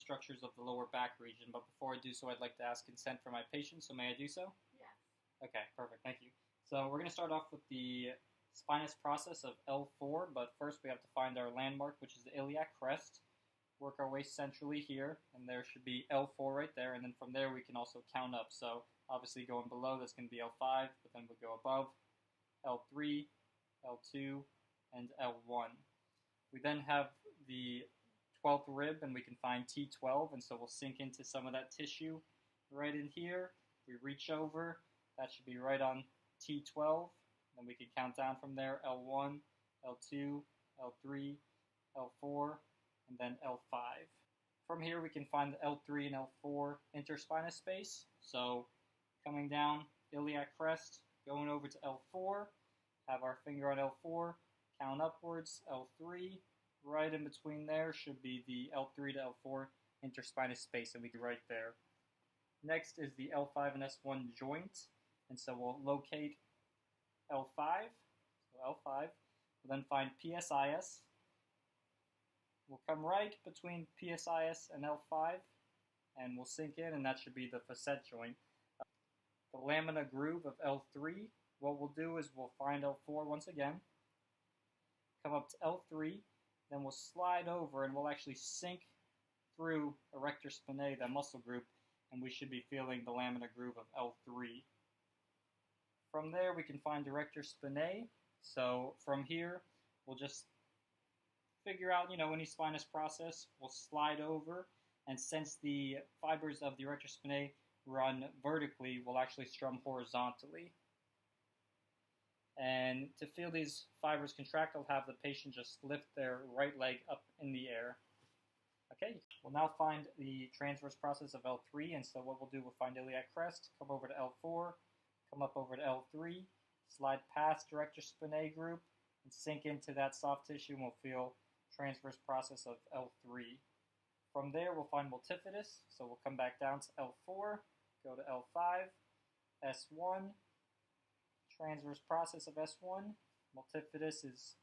structures of the lower back region, but before I do so, I'd like to ask consent for my patient, so may I do so? Yes. Okay, perfect, thank you. So we're going to start off with the spinous process of L4, but first we have to find our landmark, which is the iliac crest. Work our way centrally here, and there should be L4 right there, and then from there we can also count up. So obviously going below, that's going to be L5, but then we'll go above, L3, L2, and L1. We then have the 12th rib, and we can find T12, and so we'll sink into some of that tissue right in here. We reach over, that should be right on T12, then we can count down from there, L1, L2, L3, L4, and then L5. From here we can find the L3 and L4 interspinous space, so coming down, iliac crest, going over to L4, have our finger on L4, count upwards, L3, right in between there should be the L3 to L4 interspinous space, and we can right there. Next is the L5 and S1 joint, and so we'll locate L5, so L5, we'll then find PSIS. We'll come right between PSIS and L5, and we'll sink in, and that should be the facet joint. The lamina groove of L3, what we'll do is we'll find L4 once again, come up to L3, then we'll slide over and we'll actually sink through erector spinae, that muscle group, and we should be feeling the lamina groove of L3. From there we can find erector spinae, so from here we'll just figure out, any spinous process, we'll slide over, and since the fibers of the erector spinae run vertically, we'll actually strum horizontally. And to feel these fibers contract, I'll have the patient just lift their right leg up in the air. Okay, we'll now find the transverse process of L3, and so what we'll do, we'll find iliac crest, come over to L4, come up over to L3, slide past erector spinae group, and sink into that soft tissue, and we'll feel transverse process of L3. From there, we'll find multifidus, so we'll come back down to L4, go to L5, S1, transverse process of S1. Multifidus is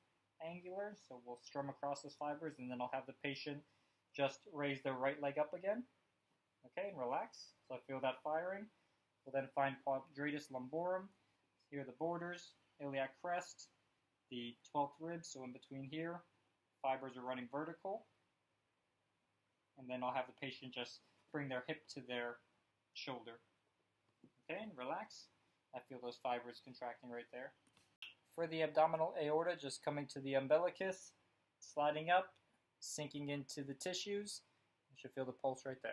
angular, so we'll strum across those fibers, and then I'll have the patient just raise their right leg up again. Okay, and relax. So I feel that firing. We'll then find quadratus lumborum. Here are the borders, iliac crest, the 12th rib, so in between here, fibers are running vertical. And then I'll have the patient just bring their hip to their shoulder. Okay, and relax. I feel those fibers contracting right there. For the abdominal aorta, just coming to the umbilicus, sliding up, sinking into the tissues. You should feel the pulse right there.